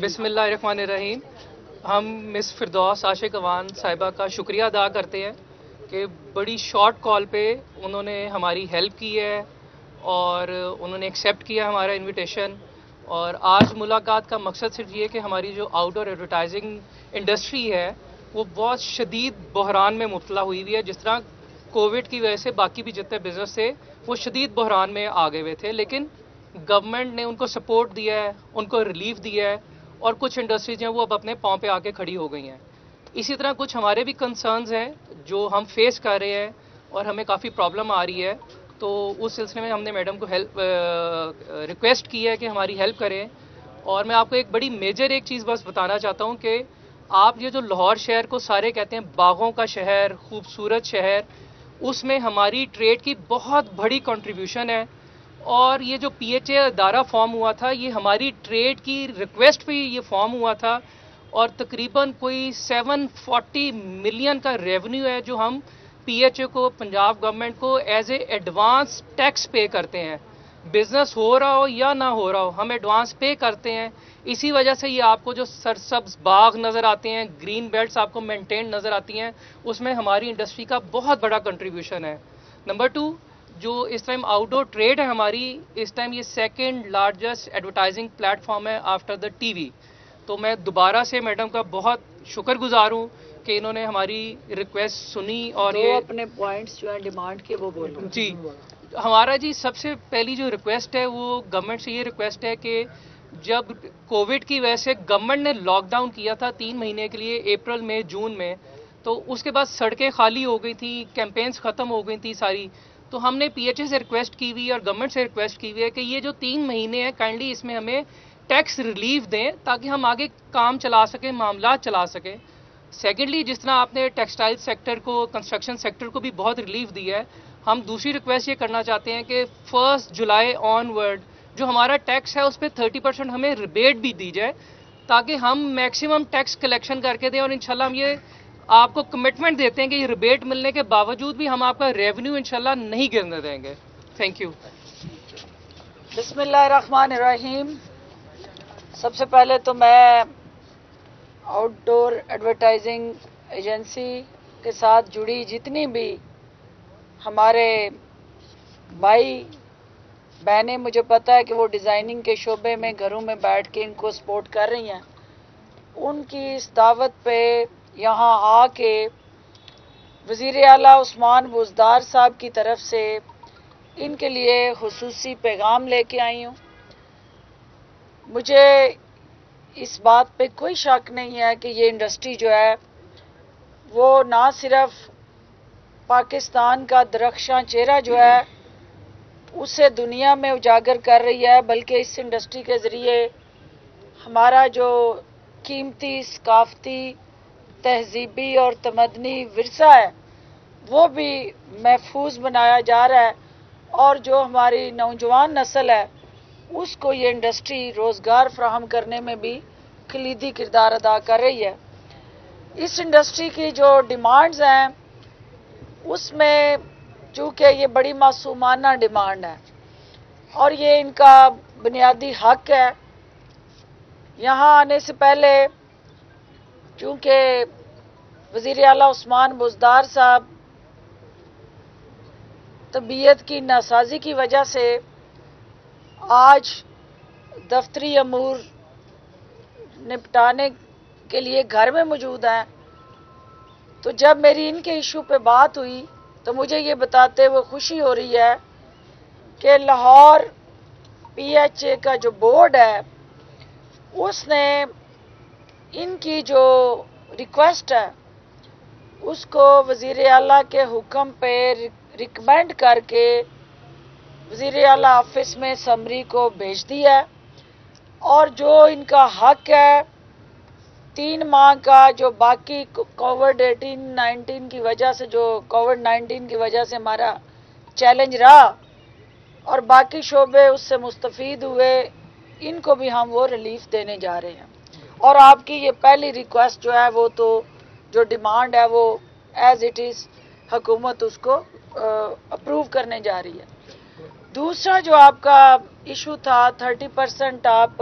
بسم اللہ الرحمن الرحیم. ہم مس فردوس عاشق اوان صاحبہ کا شکریہ ادا کرتے ہیں کہ بڑی شارٹ کال پہ انہوں نے ہماری ہیلپ کی ہے اور انہوں نے ایکسیپٹ کیا ہمارا انویٹیشن. اور آج ملاقات کا مقصد صرف یہ کہ ہماری جو آؤٹ ڈور ایڈورٹائزنگ انڈسٹری ہے وہ بہت شدید بحران میں مبتلا ہوئی ہوئی ہے. جس طرح کووڈ کی وجہ سے باقی بھی جتنے بزنس تھے وہ شدید بحران میں آ گئے ہوئے تھے, لیکن گورنمنٹ نے ان کو سپورٹ دیا ہے, ان کو ریلیف دیا ہے, اور کچھ انڈسٹریز ہیں وہ اب اپنے پاؤں پہ آ کے کھڑی ہو گئی ہیں. اسی طرح کچھ ہمارے بھی کنسرنز ہیں جو ہم فیس کر رہے ہیں اور ہمیں کافی پرابلم آ رہی ہے. تو اس سلسلے میں ہم نے میڈم کو ریکویسٹ کی ہے کہ ہماری ہیلپ کریں. اور میں آپ کو ایک بڑی میجر ایک چیز بس بتانا چاہتا ہوں کہ آپ یہ جو لاہور شہر کو سارے کہتے ہیں باغوں کا شہر, خوبصورت شہر, اس میں ہماری ٹریڈ کی بہت بڑی کنٹریبیوشن ہے. اور یہ جو پی ایچ اے ادارہ فارم ہوا تھا یہ ہماری ٹریڈ کی ریکویسٹ پہ یہ فارم ہوا تھا, اور تقریباً کوئی 740 ملین کا ریونیو ہے جو ہم پی ایچ اے کو, پنجاب گورنمنٹ کو as a advance tax pay کرتے ہیں. بزنس ہو رہا ہو یا نہ ہو رہا ہو ہم ایڈوانس پے کرتے ہیں. اسی وجہ سے یہ آپ کو جو سرسبز باغ نظر آتے ہیں, گرین بیلٹس آپ کو مینٹین نظر آتی ہیں, اس میں ہماری انڈسٹری کا بہت بڑا کنٹریبیوشن ہے. نمبر 2, جو اس ٹائم آؤٹ ڈور ٹریڈ ہے ہماری, اس ٹائم یہ second largest advertising plate form ہے آفٹر دا ٹی وی. تو میں دوبارہ سے میڈم کا بہت شکر گزار ہوں کہ انہوں نے ہماری ریکویسٹ سنی. اور یہ اپنے پوائنٹس جو ہیں ڈیمانڈ کے وہ بولو. جی, ہمارا جی سب سے پہلی جو ریکویسٹ ہے وہ گورنمنٹ سے یہ ریکویسٹ ہے کہ جب کووڈ کی وجہ سے گورنمنٹ نے لاک ڈاؤن کیا تھا 3 مہینے کے لیے, اپریل میں جون میں, تو اس کے بعد سڑکیں خالی ہو گئی تھیں, کیمپینز ختم ہو گئی تھیں ساری. تو ہم نے پی ایچ اے سے ریکویسٹ کی ہوئی اور گورنمنٹ سے ریکویسٹ کی ہوئی ہے کہ یہ جو 3 مہینے ہیں کائنڈلی اس میں ہمیں ٹیکس ریلیف دیں تاکہ ہم آگے کام چلا سکیں, معاملات چلا سکیں. سیکنڈلی, جس طرح آپ نے ٹیکسٹائل سیکٹر کو, کنسٹرکشن سیکٹر کو بھی بہت ریلیف دی ہے, ہم دوسری ریکویسٹ یہ کرنا چاہتے ہیں کہ 1 جولائی آن ورڈ جو ہمارا ٹیکس ہے اس پہ 30% ہمیں ریبیٹ بھی دی جائے تاکہ ہم میکسیمم ٹیکس کلیکشن کر کے دیں. اور انشاءاللہ ہم یہ آپ کو کمٹمنٹ دیتے ہیں کہ یہ ریبیٹ ملنے کے باوجود بھی ہم آپ کا ریونیو انشاءاللہ نہیں گرنے دیں گے. Thank you. بسم اللہ الرحمن الرحیم. سب سے پہلے تو میں آؤٹ ڈور ایڈورٹائزنگ ایجنسی کے ساتھ جڑی جتنی بھی ہمارے بھائی بہنیں, مجھے پتہ ہے کہ وہ ڈیزائننگ کے شعبے میں گھروں میں بیٹھ کے ان کو سپورٹ کر رہی ہیں, ان کی اس دعوت پہ یہاں آ کے وزیر اعلیٰ عثمان بزدار صاحب کی طرف سے ان کے لیے خصوصی پیغام لے کے آئی ہوں. مجھے اس بات پہ کوئی شک نہیں ہے کہ یہ انڈسٹری جو ہے وہ نہ صرف پاکستان کا درخشاں چہرہ جو ہے اسے دنیا میں اجاگر کر رہی ہے, بلکہ اس انڈسٹری کے ذریعے ہمارا جو قیمتی ثقافتی تہذیبی اور تمدنی ورثہ ہے وہ بھی محفوظ بنایا جا رہا ہے, اور جو ہماری نوجوان نسل ہے اس کو یہ انڈسٹری روزگار فراہم کرنے میں بھی کلیدی کردار ادا کر رہی ہے. اس انڈسٹری کی جو ڈیمانڈز ہیں اس میں چونکہ یہ بڑی معصومانہ ڈیمانڈ ہے اور یہ ان کا بنیادی حق ہے. یہاں آنے سے پہلے چونکہ وزیر اعلیٰ عثمان بزدار صاحب طبیعت کی ناسازی کی وجہ سے آج دفتری امور نپٹانے کے لیے گھر میں موجود ہیں, تو جب میری ان کے ایشو پہ بات ہوئی تو مجھے یہ بتاتے ہوئے خوشی ہو رہی ہے کہ لاہور پی ایچ اے کا جو بورڈ ہے اس نے ان کی جو ریکویسٹ ہے اس کو وزیر اعلیٰ کے حکم پہ ریکمینڈ کر کے وزیر اعلیٰ آفس میں سمری کو بھیج دیا ہے, اور جو ان کا حق ہے 3 ماہ کا جو باقی کووڈ-19 کی وجہ سے, جو کووڈ-19 کی وجہ سے ہمارا چیلنج رہا اور باقی شعبے اس سے مستفید ہوئے, ان کو بھی ہم وہ ریلیف دینے جا رہے ہیں. اور آپ کی یہ پہلی ریکویسٹ جو ہے وہ تو جو ڈیمانڈ ہے وہ ایز اٹ از حکومت اس کو اپروو کرنے جا رہی ہے. دوسرا جو آپ کا ایشو تھا 30% آپ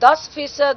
10%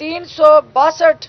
362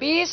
20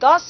10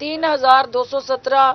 3217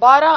12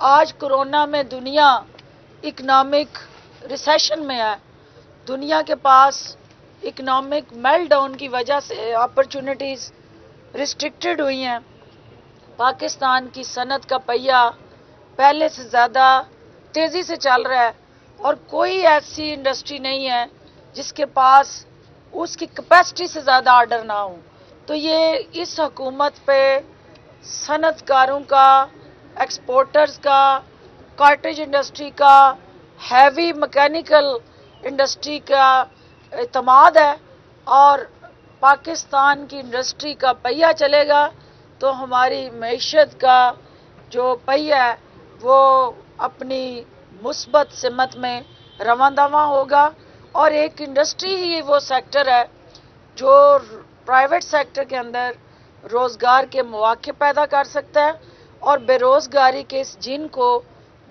آج کورونا میں دنیا اکنامک ریسیشن میں ہے. دنیا کے پاس اکنامک میلٹ ڈاؤن کی وجہ سے اپرچونٹیز ریسٹرکٹڈ ہوئی ہیں. پاکستان کی صنعت کا پہیہ پہلے سے زیادہ تیزی سے چل رہا ہے اور کوئی ایسی انڈسٹری نہیں ہے جس کے پاس اس کی کیپیسٹی سے زیادہ آرڈر نہ ہو. تو یہ اس حکومت پہ صنعت کاروں کا، ایکسپورٹرز کا، کارٹیج انڈسٹری کا، ہیوی مکینیکل انڈسٹری کا اعتماد ہے. اور پاکستان کی انڈسٹری کا پہیہ چلے گا تو ہماری معیشت کا جو پہیہ ہے وہ اپنی مثبت سمت میں رواں دواں ہوگا. اور ایک انڈسٹری ہی وہ سیکٹر ہے جو پرائیویٹ سیکٹر کے اندر روزگار کے مواقع پیدا کر سکتا ہے اور بے روزگاری کے اس جن کو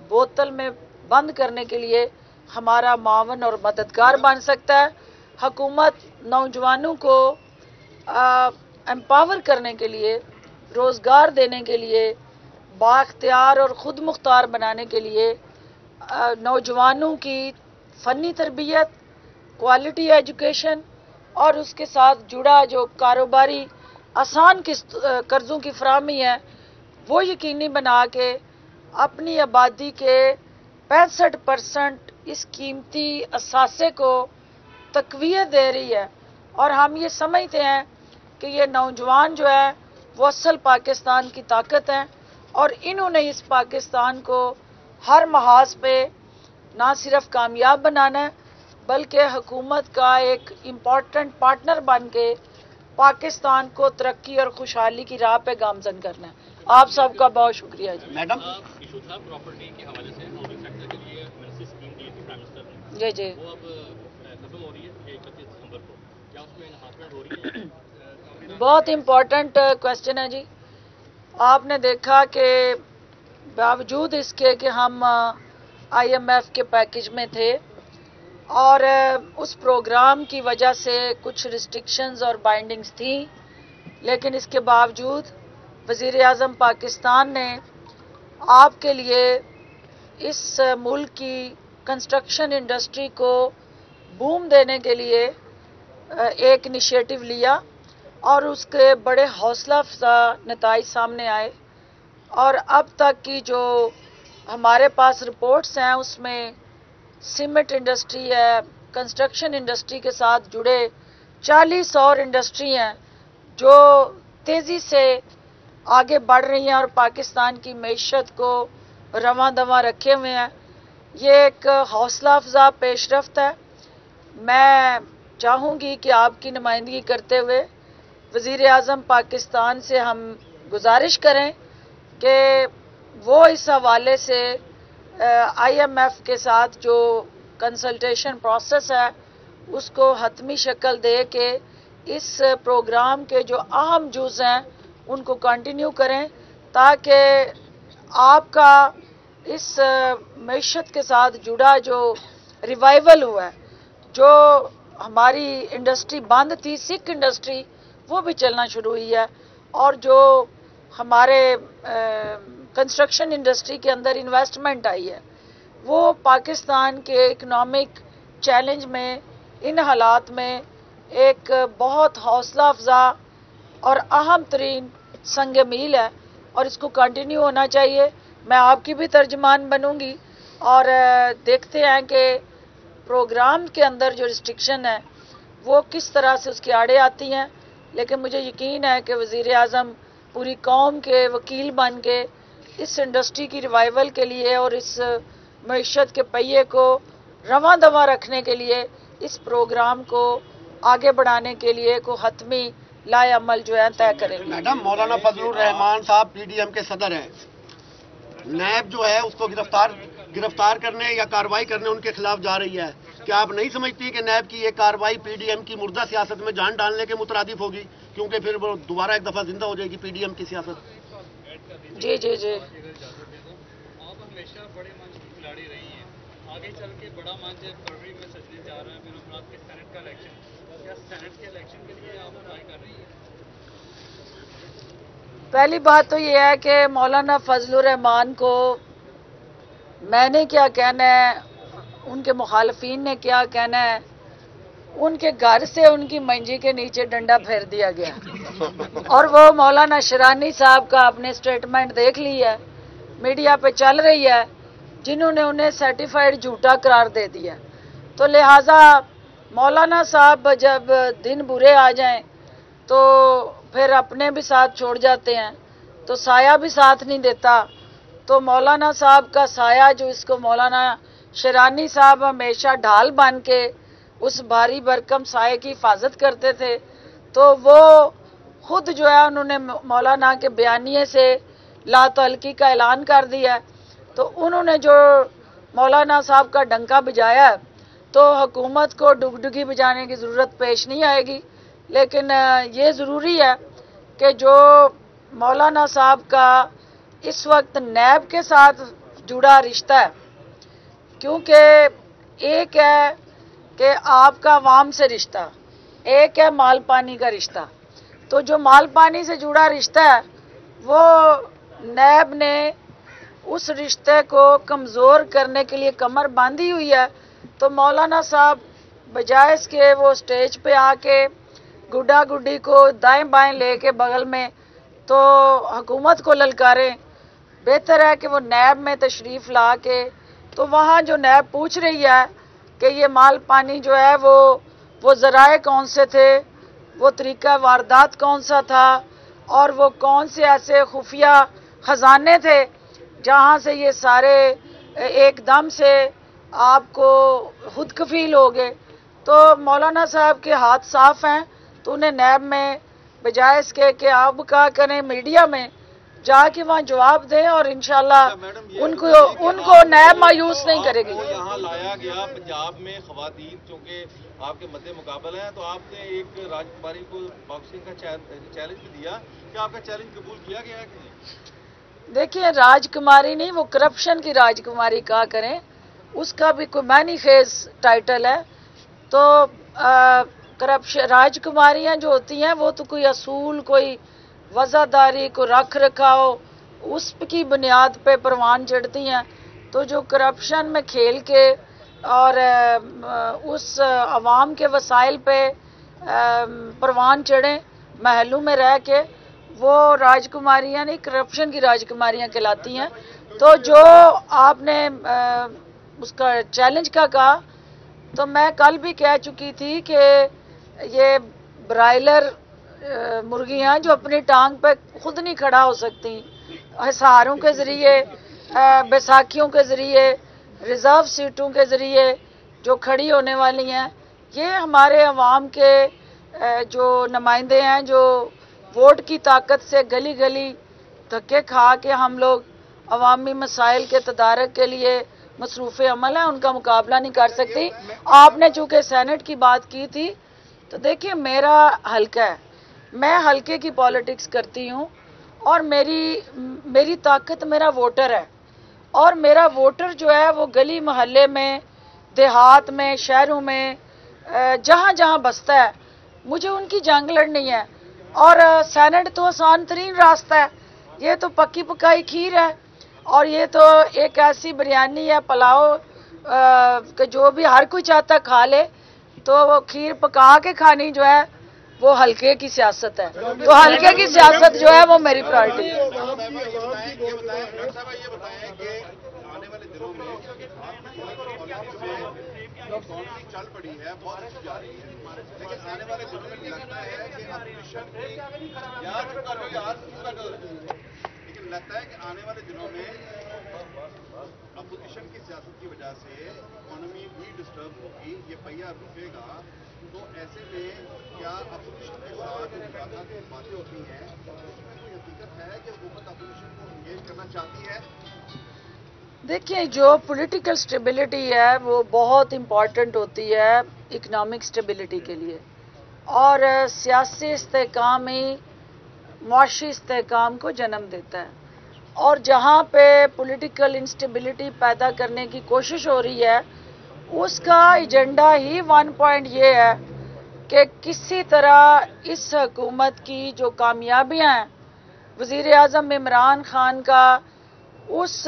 بوتل میں بند کرنے کے لیے ہمارا معاون اور مددگار بن سکتا ہے. حکومت نوجوانوں کو امپاور کرنے کے لیے، روزگار دینے کے لیے، بااختیار اور خود مختار بنانے کے لیے نوجوانوں کی فنی تربیت، کوالٹی ایجوکیشن اور اس کے ساتھ جڑا جو کاروباری آسان قرضوں کی فراہمی ہے وہ یقینی بنا کے اپنی آبادی کے 65% اس قیمتی اثاثے کو تقویت دے رہی ہے. اور ہم یہ سمجھتے ہیں کہ یہ نوجوان جو ہے وہ اصل پاکستان کی طاقت ہیں اور انہوں نے اس پاکستان کو ہر محاذ پہ نہ صرف کامیاب بنانا ہے بلکہ حکومت کا ایک امپورٹنٹ پارٹنر بن کے پاکستان کو ترقی اور خوشحالی کی راہ پہ گامزن کرنا ہے. آپ سب کا بہت شکریہ جی. میڈم پراپرٹی کے حوالے سے ہاؤسنگ سیکٹر کے لیے اسکیم دی تھی پرائم منسٹر نے، جی جی وہ اب ختم ہو رہی ہے 31 دسمبر کو، کیا اس میں انہانسمنٹ ہو رہی ہے؟ بہت امپورٹنٹ کوشچن ہے جی. آپ نے دیکھا کہ باوجود اس کے کہ ہم IMF کے پیکج میں تھے اور اس پروگرام کی وجہ سے کچھ ریسٹرکشنز اور بائنڈنگز تھیں، لیکن اس کے باوجود وزیر اعظم پاکستان نے آپ کے لیے اس ملک کی کنسٹرکشن انڈسٹری کو بوم دینے کے لیے ایک انیشیٹو لیا اور اس کے بڑے حوصلہ افزا نتائج سامنے آئے. اور اب تک کی جو ہمارے پاس رپورٹس ہیں اس میں سیمنٹ انڈسٹری ہے، کنسٹرکشن انڈسٹری کے ساتھ جڑے 40 اور انڈسٹری ہیں جو تیزی سے آگے بڑھ رہی ہیں اور پاکستان کی معیشت کو رواں دواں رکھے ہوئے ہیں. یہ ایک حوصلہ افزا پیش رفت ہے. میں چاہوں گی کہ آپ کی نمائندگی کرتے ہوئے وزیر اعظم پاکستان سے ہم گزارش کریں کہ وہ اس حوالے سے IMF کے ساتھ جو کنسلٹیشن پروسیس ہے اس کو حتمی شکل دے کے اس پروگرام کے جو اہم جز ہیں ان کو کنٹینیو کریں تاکہ آپ کا اس معیشت کے ساتھ جڑا جو ریوائول ہوا ہے، جو ہماری انڈسٹری بند تھی، سکھ انڈسٹری، وہ بھی چلنا شروع ہوئی ہے اور جو ہمارے کنسٹرکشن انڈسٹری کے اندر انویسٹمنٹ آئی ہے وہ پاکستان کے اکنامک چیلنج میں ان حالات میں ایک بہت حوصلہ افزا اور اہم ترین سنگ میل ہے اور اس کو کنٹینیو ہونا چاہیے. میں آپ کی بھی ترجمان بنوں گی اور دیکھتے ہیں کہ پروگرام کے اندر جو ریسٹرکشن ہے وہ کس طرح سے اس کی آڑے آتی ہیں، لیکن مجھے یقین ہے کہ وزیر اعظم پوری قوم کے وکیل بن کے اس انڈسٹری کی ریوائول کے لیے اور اس معیشت کے پہیے کو رواں دواں رکھنے کے لیے اس پروگرام کو آگے بڑھانے کے لیے کو حتمی لائے عمل جو ہے طے کریں گے. میڈم، مولانا فضل الرحمان صاحب PDM کے صدر ہیں. نیب جو ہے اس کو گرفتار کرنے یا کارروائی کرنے ان کے خلاف جا رہی ہے. کیا آپ نہیں سمجھتی کہ نیب کی یہ کارروائی PDM کی مردہ سیاست میں جان ڈالنے کے مترادف ہوگی، کیونکہ پھر وہ دوبارہ ایک دفعہ زندہ ہو جائے گی PDM کی سیاست؟ جی جی جی آپ ہمیشہ بڑے منچ کی کھلاڑی رہی ہیں، آگے چل کے بڑا منچ فروری میں سجنے جا رہا ہے پھر امراض کے سینٹ کا الیکشن، کیا سینٹ کے الیکشن کے لیے آپ اپلائی کر رہی ہیں؟ پہلی بات تو یہ ہے کہ مولانا فضل الرحمان کو میں نے کیا کہنا ہے، ان کے مخالفین نے کیا کہنا ہے، ان کے گھر سے ان کی منجی کے نیچے ڈنڈا پھیر دیا گیا اور وہ مولانا شرانی صاحب کا اپنے سٹیٹمنٹ دیکھ لی ہے، میڈیا پہ چل رہی ہے، جنہوں نے انہیں سرٹیفائیڈ جھوٹا قرار دے دیا. تو لہٰذا مولانا صاحب جب دن برے آ جائیں تو پھر اپنے بھی ساتھ چھوڑ جاتے ہیں، تو سایہ بھی ساتھ نہیں دیتا. تو مولانا صاحب کا سایہ جو اس کو مولانا شرانی صاحب ہمیشہ ڈھال بن کے اس بھاری بھرکم سائے کی حفاظت کرتے تھے، تو وہ خود جو ہے انہوں نے مولانا کے بیانیے سے لا تعلقی کا اعلان کر دیا ہے. تو انہوں نے جو مولانا صاحب کا ڈنکا بجایا ہے تو حکومت کو ڈگڈگی بجانے کی ضرورت پیش نہیں آئے گی، لیکن یہ ضروری ہے کہ جو مولانا صاحب کا اس وقت نیب کے ساتھ جڑا رشتہ ہے، کیونکہ ایک ہے کہ آپ کا عوام سے رشتہ، ایک ہے مال پانی کا رشتہ. تو جو مال پانی سے جڑا رشتہ ہے وہ نیب نے اس رشتے کو کمزور کرنے کے لیے کمر باندھی ہوئی ہے. تو مولانا صاحب بجائے اس کے وہ سٹیج پہ آ کے گڈا گڈی کو دائیں بائیں لے کے بغل میں تو حکومت کو للکاریں، بہتر ہے کہ وہ نیب میں تشریف لا کے تو وہاں جو نیب پوچھ رہی ہے کہ یہ مال پانی جو ہے وہ ذرائع کون سے تھے، وہ طریقہ واردات کون سا تھا، اور وہ کون سے ایسے خفیہ خزانے تھے جہاں سے یہ سارے ایک دم سے آپ کو خود کفیل ہو گئے. تو مولانا صاحب کے ہاتھ صاف ہیں، تو انہیں نیب میں بجائے اس کے کہ آپ کہا کریں میڈیا میں جا کے وہاں جواب دیں، اور انشاءاللہ ان کو نیب مایوس نہیں کرے گی. یہاں لایا گیا پنجاب میں خواتین چونکہ آپ کے مد مقابل ہیں، تو آپ نے ایک راج کماری کو باکسنگ کا چیلنج بھی دیا، کیا آپ کا چیلنج قبول کیا گیا ہے کہ نہیں؟ دیکھیں، راج کماری نہیں، وہ کرپشن کی راج کماری کہا کریں، اس کا بھی کوئی معنی خیز ٹائٹل ہے. تو کرپشن راج کماریاں جو ہوتی ہیں وہ تو کوئی اصول، کوئی وزاداری، کوئی رکھ رکھاؤ، اس کی بنیاد پہ پروان چڑھتی ہیں. تو جو کرپشن میں کھیل کے اور اس عوام کے وسائل پہ پروان چڑھیں محلوں میں رہ کے، وہ راجکماریاں نہیں، کرپشن کی راجکماریاں کہلاتی ہیں. تو جو آپ نے اس کا چیلنج کا کہا، تو میں کل بھی کہہ چکی تھی کہ یہ برائلر مرغیاں جو اپنی ٹانگ پہ خود نہیں کھڑا ہو سکتی، حصاروں کے ذریعے، بیساکھیوں کے ذریعے، ریزرو سیٹوں کے ذریعے جو کھڑی ہونے والی ہیں، یہ ہمارے عوام کے جو نمائندے ہیں جو ووٹ کی طاقت سے گلی گلی دھکے کھا کے ہم لوگ عوامی مسائل کے تدارک کے لیے مصروف عمل ہیں، ان کا مقابلہ نہیں کر سکتی. آپ نے چونکہ سینٹ کی بات کی تھی، تو دیکھیے میرا حلقہ ہے، میں حلقے کی پالیٹکس کرتی ہوں، اور میری طاقت میرا ووٹر ہے، اور میرا ووٹر جو ہے وہ گلی محلے میں، دیہات میں، شہروں میں، جہاں جہاں بستا ہے، مجھے ان کی جنگ لڑنی ہے. اور سینٹ تو آسان ترین راستہ ہے، یہ تو پکی پکائی کھیر ہے، اور یہ تو ایک ایسی بریانی ہے، پلاؤ کہ جو بھی ہر کوئی چاہتا کھا لے. تو وہ کھیر پکا کے کھانی جو ہے وہ حلقے کی سیاست ہے. تو حلقے کی سیاست جو ہے وہ میری پرائرٹی ہے. چل پڑی ہے، بہت اچھی جا رہی ہے، لیکن آنے والے دنوں میں لگتا ہے کہ آنے والے دنوں میں اپوزیشن کی سیاست کی وجہ سے اکانومی بھی ڈسٹرب ہوگی، یہ پہیہ رکے گا. تو ایسے میں کیا اپوزیشن کے ساتھ باتیں ہوتی ہیں، کوئی حقیقت ہے کہ حکومت اپوزیشن کو انگیج کرنا چاہتی ہے؟ دیکھیے، جو پولیٹیکل سٹیبلٹی ہے وہ بہت امپورٹنٹ ہوتی ہے اکنامک سٹیبلٹی کے لیے، اور سیاسی استحکام ہی معاشی استحکام کو جنم دیتا ہے. اور جہاں پہ پولیٹیکل انسٹیبلٹی پیدا کرنے کی کوشش ہو رہی ہے، اس کا ایجنڈا ہی 1 پوائنٹ یہ ہے کہ کسی طرح اس حکومت کی جو کامیابیاں ہیں، وزیر اعظم عمران خان کا اس